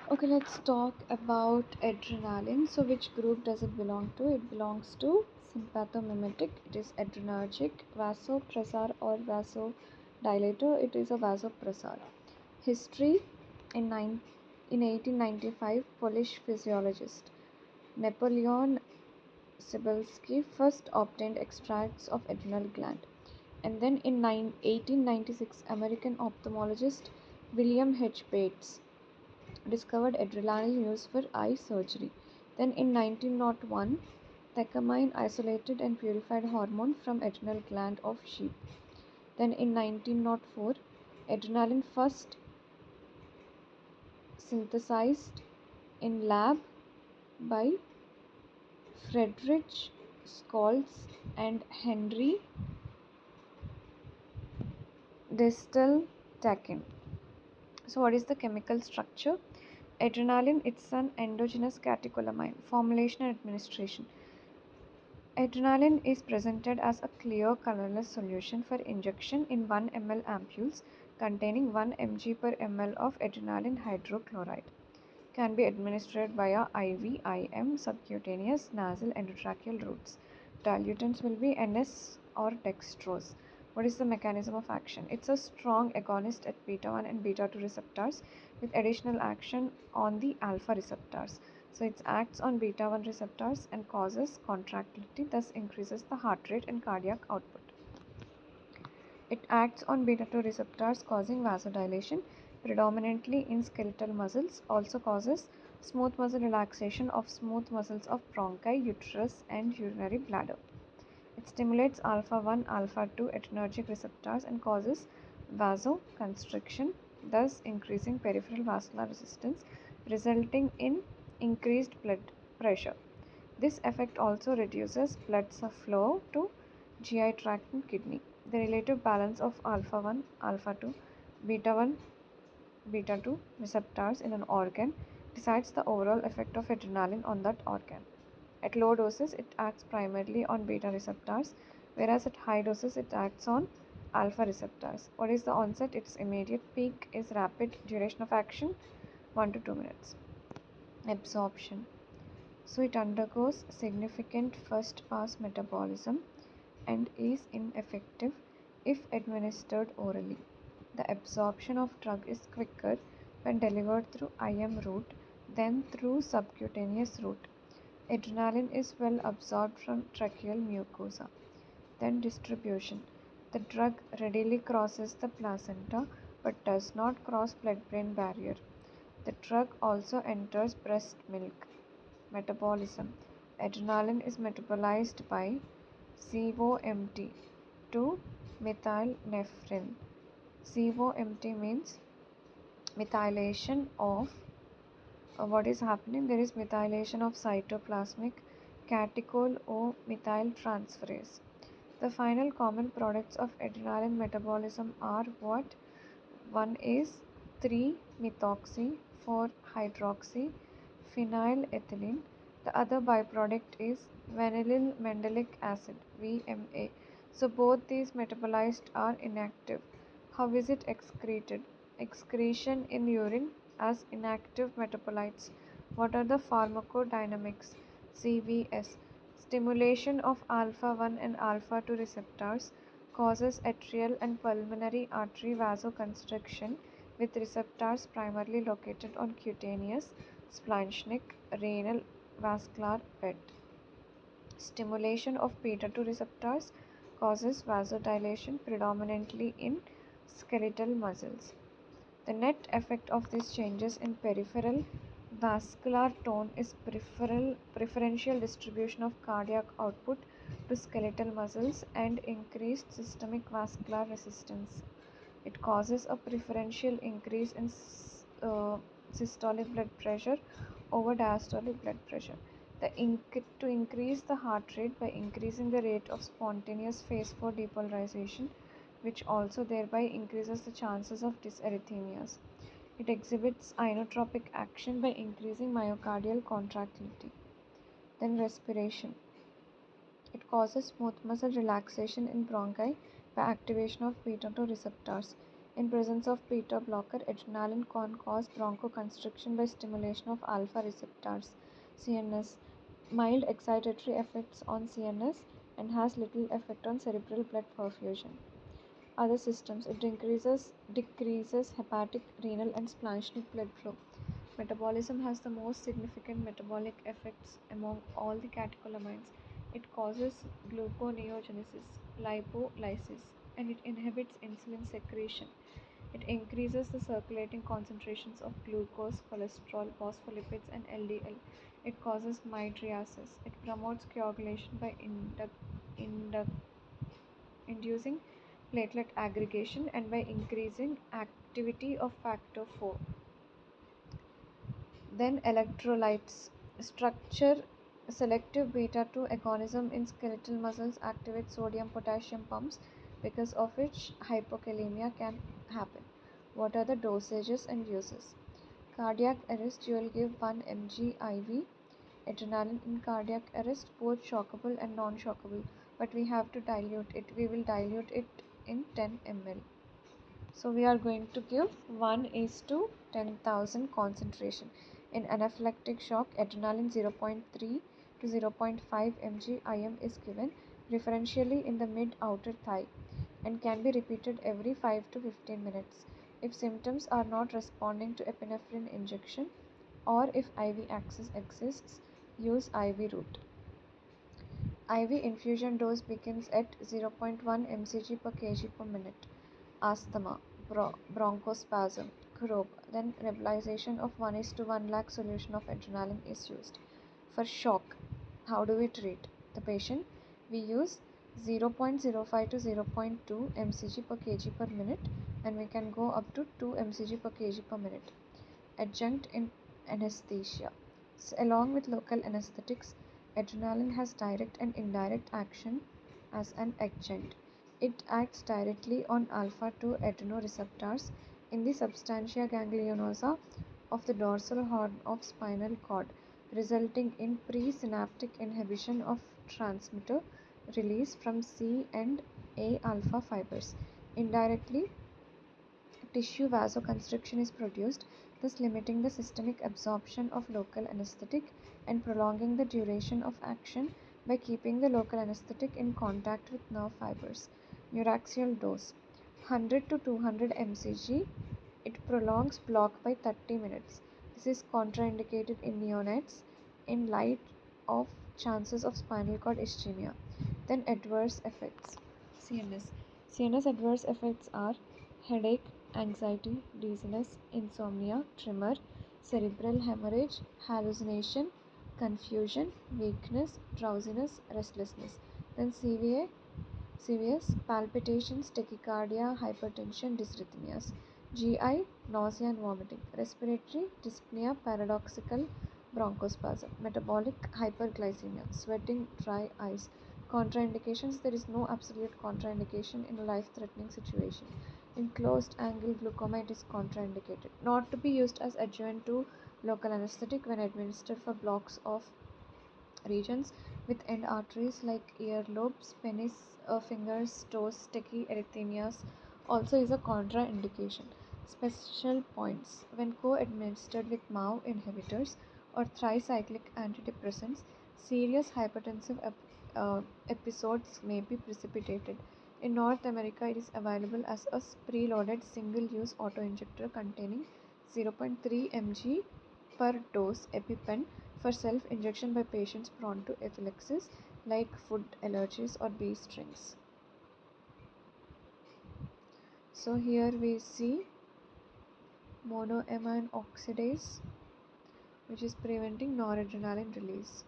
Okay, let's talk about adrenaline. So, which group does it belong to? It belongs to sympathomimetic. It is adrenergic, vasopressor or vasodilator. It is a vasopressor. History in, in 1895, Polish physiologist Napoleon Cybulski first obtained extracts of adrenal gland. And then in 1896, American ophthalmologist William H. Bates discovered adrenaline used for eye surgery. Then in 1901, thecamine isolated and purified hormone from adrenal gland of sheep. Then in 1904, adrenaline first synthesized in lab by Friedrich Scholz and Henry Disteltaken. So what is the chemical structure? Adrenaline, it's an endogenous catecholamine. Formulation and administration. Adrenaline is presented as a clear colorless solution for injection in 1 ml ampules containing 1 mg per ml of adrenaline hydrochloride. Can be administered via IV, IM, subcutaneous, nasal, endotracheal routes. Dilutants will be NS or dextrose. What is the mechanism of action? It's a strong agonist at beta 1 and beta 2 receptors with additional action on the alpha receptors. So it acts on beta 1 receptors and causes contractility, thus increases the heart rate and cardiac output. It acts on beta 2 receptors causing vasodilation, predominantly in skeletal muscles, also causes smooth muscle relaxation of smooth muscles of bronchi, uterus, and urinary bladder. It stimulates alpha 1, alpha 2 adrenergic receptors and causes vasoconstriction, thus increasing peripheral vascular resistance, resulting in increased blood pressure. This effect also reduces blood flow to GI tract and kidney. The relative balance of alpha 1, alpha 2, beta 1, beta 2 receptors in an organ decides the overall effect of adrenaline on that organ. At low doses, it acts primarily on beta receptors, whereas at high doses, it acts on alpha receptors. What is the onset? Its immediate. Peak is rapid. Duration of action 1 to 2 minutes. Absorption. So it undergoes significant first pass metabolism and is ineffective if administered orally. The absorption of drug is quicker when delivered through IM route than through subcutaneous route. Adrenaline is well absorbed from tracheal mucosa. Then distribution. The drug readily crosses the placenta but does not cross blood-brain barrier. The drug also enters breast milk. Metabolism. Adrenaline is metabolized by COMT to methylnephrine. COMT means methylation of what is happening? There is methylation of cytoplasmic catechol O methyltransferase. The final common products of adrenaline metabolism are what? One is 3-methoxy, 4-hydroxy phenylethylamine. The other byproduct is vanillyl mandelic acid VMA. So both these metabolized are inactive. How is it excreted? Excretion in urine as inactive metabolites. What are the pharmacodynamics? CVS. Stimulation of alpha 1 and alpha 2 receptors causes atrial and pulmonary artery vasoconstriction with receptors primarily located on cutaneous, splanchnic, renal vascular bed. Stimulation of beta 2 receptors causes vasodilation predominantly in skeletal muscles. The net effect of these changes in peripheral vascular tone is preferential distribution of cardiac output to skeletal muscles and increased systemic vascular resistance. It causes a preferential increase in systolic blood pressure over diastolic blood pressure. To increase the heart rate by increasing the rate of spontaneous phase 4 depolarization, which also thereby increases the chances of dysarrhythmias. It exhibits inotropic action by increasing myocardial contractility. Then respiration. It causes smooth muscle relaxation in bronchi by activation of beta 2 receptors. In presence of beta blocker, adrenaline can cause bronchoconstriction by stimulation of alpha receptors, CNS, mild excitatory effects on CNS, and has little effect on cerebral blood perfusion. Other systems, it decreases hepatic, renal, and splanchnic blood flow. Metabolism has the most significant metabolic effects among all the catecholamines. It causes gluconeogenesis, lipolysis, and it inhibits insulin secretion. It increases the circulating concentrations of glucose, cholesterol, phospholipids, and LDL. It causes mydriasis. It promotes coagulation by inducing platelet aggregation and by increasing activity of factor 4. Then electrolytes. Structure selective beta 2 agonism in skeletal muscles activates sodium potassium pumps, because of which hypokalemia can happen. What are the dosages and uses? Cardiac arrest, you will give 1 mg IV adrenaline in cardiac arrest, both shockable and non shockable, but we have to dilute it. We will dilute it in 10 ml. So we are going to give 1 is to 10,000 concentration. In anaphylactic shock, adrenaline 0.3 to 0.5 mg IM is given preferentially in the mid outer thigh and can be repeated every 5 to 15 minutes. If symptoms are not responding to epinephrine injection or if IV access exists, use IV route. IV infusion dose begins at 0.1 mcg per kg per minute. Asthma, bronchospasm, CROB, then nebulization of 1 is to 1 lakh solution of adrenaline is used. For shock, how do we treat the patient? We use 0.05 to 0.2 mcg per kg per minute, and we can go up to 2 mcg per kg per minute. Adjunct in anesthesia. So along with local anesthetics, adrenaline has direct and indirect action as an adjunct. It acts directly on alpha 2 adrenoreceptors in the substantia ganglionosa of the dorsal horn of spinal cord, resulting in presynaptic inhibition of transmitter release from C and A alpha fibers. Indirectly, tissue vasoconstriction is produced, thus limiting the systemic absorption of local anesthetic and prolonging the duration of action by keeping the local anesthetic in contact with nerve fibers. Neuraxial dose 100 to 200 mcg. It prolongs block by 30 minutes. This is contraindicated in neonates in light of chances of spinal cord ischemia. Then adverse effects. CNS. CNS adverse effects are headache, anxiety, dizziness, insomnia, tremor, cerebral hemorrhage, hallucination, confusion, weakness, drowsiness, restlessness. Then CVS, palpitations, tachycardia, hypertension, dysrhythmias. GI, nausea and vomiting. Respiratory, dyspnea, paradoxical bronchospasm. Metabolic, hyperglycemia, sweating, dry eyes. Contraindications, there is no absolute contraindication in a life threatening situation. In closed angle glaucoma, it is contraindicated. Not to be used as adjuvant to local anesthetic when administered for blocks of regions with end arteries like earlobes, penis, fingers, toes, tachyarrhythmias also is a contraindication. Special points: when co-administered with MAO inhibitors or tricyclic antidepressants, serious hypertensive episodes may be precipitated. In North America, it is available as a preloaded single-use autoinjector containing 0.3 mg per dose EpiPen for self-injection by patients prone to epilepsies like food allergies or bee stings. So here we see monoamine oxidase, which is preventing noradrenaline release.